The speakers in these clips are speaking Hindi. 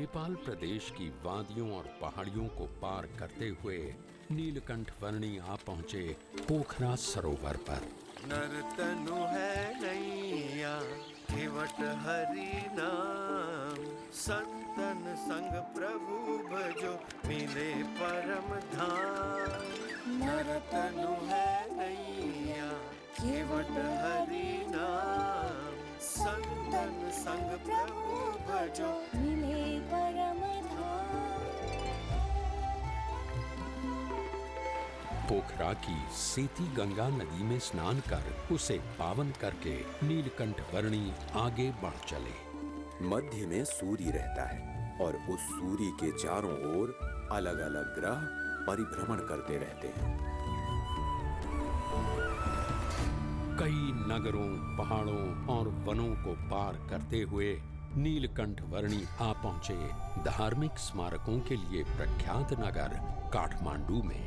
नेपाल प्रदेश की वादियों और पहाड़ियों को पार करते हुए नीलकंठ वर्णी आ पहुंचे पोखरा सरोवर पर। नर्तनु है नैया केवट हरि नाम, संतन संग प्रभु भजो मिले परम धाम। नर्तनु है नैया केवट हरि नाम, संतन संग प्रभु भजो मिले परम धाम। पोखरा की सेती गंगा नदी में स्नान कर उसे पावन करके नीलकंठ वर्णी आगे बढ़ चले। मध्य में सूर्य रहता है और उस सूर्य के चारों ओर अलग अलग ग्रह परिभ्रमण करते रहते हैं। कई नगरों, पहाड़ों और वनों को पार करते हुए नीलकंठ वर्णी आ पहुंचे धार्मिक स्मारकों के लिए प्रख्यात नगर काठमांडू में।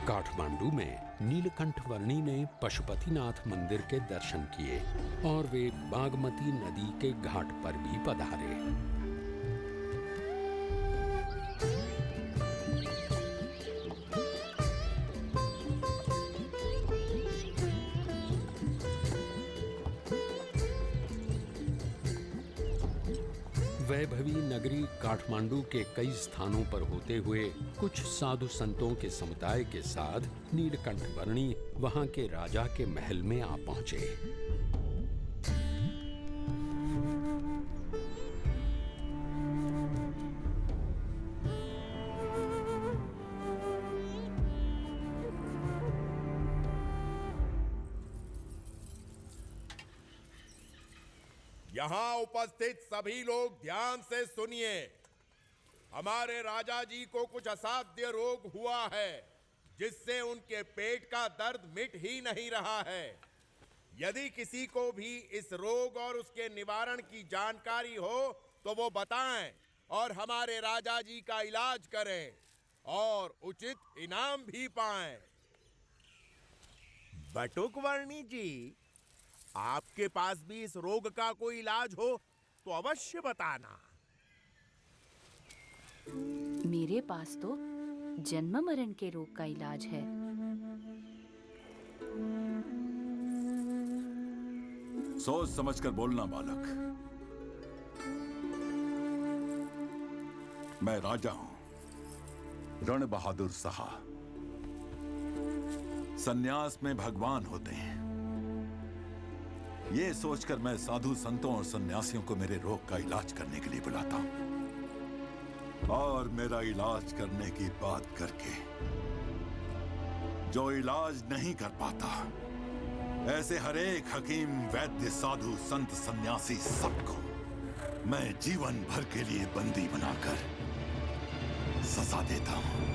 काठमांडू में नीलकंठ वर्णी ने पशुपतिनाथ मंदिर के दर्शन किए और वे बागमती नदी के घाट पर भी पधारे। वैभवी नगरी काठमांडू के कई स्थानों पर होते हुए कुछ साधु संतों के समुदाय के साथ नीलकंठ वर्णी वहां के राजा के महल में आ पहुंचे। यहाँ उपस्थित सभी लोग ध्यान से सुनिए। हमारे राजा जी को कुछ असाध्य रोग हुआ है जिससे उनके पेट का दर्द मिट ही नहीं रहा है। यदि किसी को भी इस रोग और उसके निवारण की जानकारी हो तो वो बताएं और हमारे राजा जी का इलाज करें और उचित इनाम भी पाएं। बटुकवर्णी जी, आपके पास भी इस रोग का कोई इलाज हो तो अवश्य बताना। मेरे पास तो जन्म मरण के रोग का इलाज है। सोच समझकर बोलना बालक। मैं राजा हूं, रण बहादुर शाह। सन्यास में भगवान होते हैं। ये सोचकर मैं साधु संतों और सन्यासियों को मेरे रोग का इलाज करने के लिए बुलाता हूं। और मेरा इलाज करने की बात करके जो इलाज नहीं कर पाता, ऐसे हर एक हकीम, वैद्य, साधु, संत, सन्यासी सबको मैं जीवन भर के लिए बंदी बनाकर सजा देता हूं।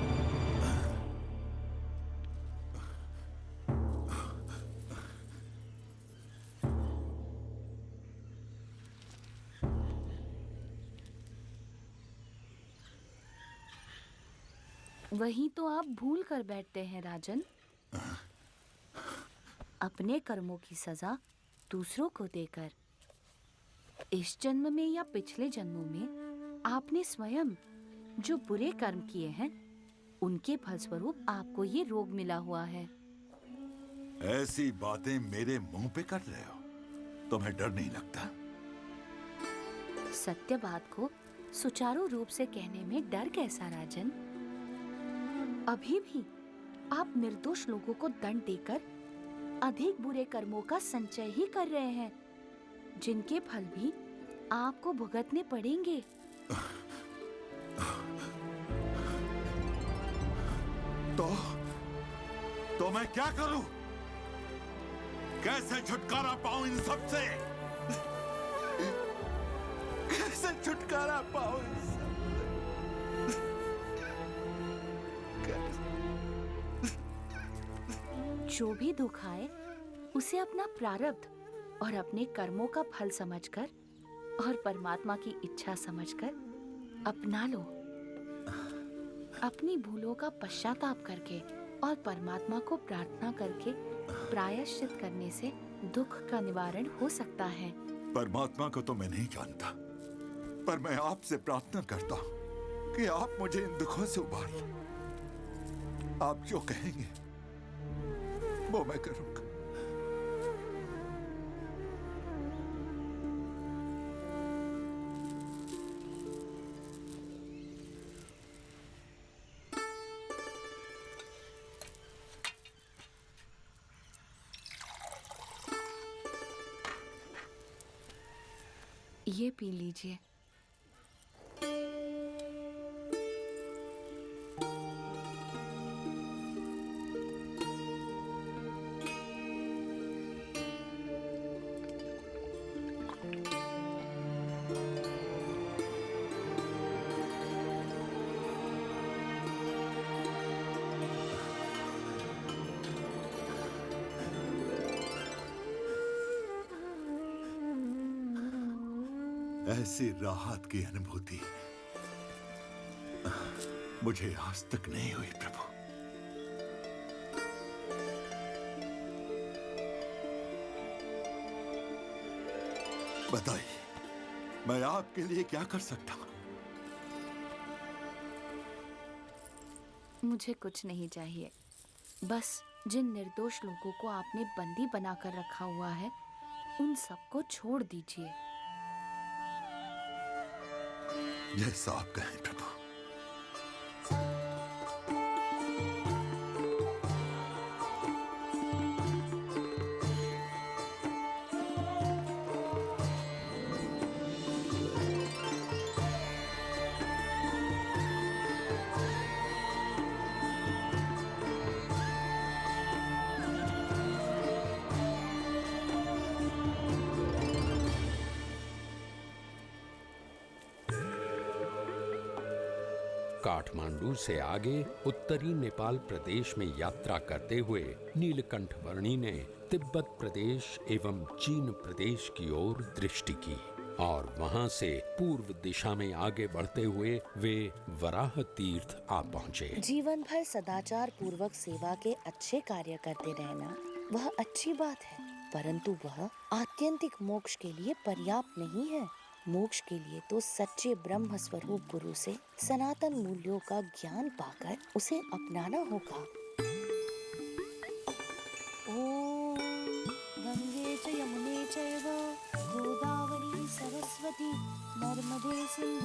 वहीं तो आप भूल कर बैठते हैं राजन। अपने कर्मों की सजा दूसरों को देकर इस जन्म में या पिछले जन्मों में आपने स्वयं जो बुरे कर्म किए हैं, उनके फलस्वरूप आपको ये रोग मिला हुआ है। ऐसी बातें मेरे मुंह पे कर रहे हो? तुम्हें डर नहीं लगता? सत्य बात को सुचारू रूप से कहने में डर कैसा राजन? अभी भी आप निर्दोष लोगों को दंड देकर अधिक बुरे कर्मों का संचय ही कर रहे हैं, जिनके फल भी आपको भुगतने पड़ेंगे। तो मैं क्या करूं? कैसे छुटकारा पाऊं इन सब से? कैसे छुटकारा पाऊं इन सब? जो भी दुख आए उसे अपना प्रारब्ध और अपने कर्मों का फल समझकर और परमात्मा की इच्छा समझकर अपना लो। अपनी भूलों का पश्चाताप करके और परमात्मा को प्रार्थना करके प्रायश्चित करने से दुख का निवारण हो सकता है। परमात्मा को तो मैं नहीं जानता, पर मैं आपसे प्रार्थना करता हूँ कि आप मुझे इन दुखों से उबारिए। आप जो कहेंगे वो मैं करूंगा। ये पी लीजिए। ऐसी राहत की अनुभूति मुझे आज तक नहीं हुई प्रभु। बताइए, मैं आपके लिए क्या कर सकता हूं? मुझे कुछ नहीं चाहिए, बस जिन निर्दोष लोगों को आपने बंदी बनाकर रखा हुआ है उन सबको छोड़ दीजिए। जैसा आप कहें प्रभु। काठमांडू से आगे उत्तरी नेपाल प्रदेश में यात्रा करते हुए नीलकंठ वर्णी ने तिब्बत प्रदेश एवं चीन प्रदेश की ओर दृष्टि की और वहां से पूर्व दिशा में आगे बढ़ते हुए वे वराह तीर्थ आ पहुंचे। जीवन भर सदाचार पूर्वक सेवा के अच्छे कार्य करते रहना वह अच्छी बात है, परंतु वह आत्यंतिक मोक्ष के लिए पर्याप्त नहीं है। मोक्ष के लिए तो सच्चे ब्रह्म स्वरूप गुरु से सनातन मूल्यों का ज्ञान पाकर उसे अपनाना होगा। ओम गंगे च यमुने चैव गोदावरी सरस्वती नर्मदे सिंधु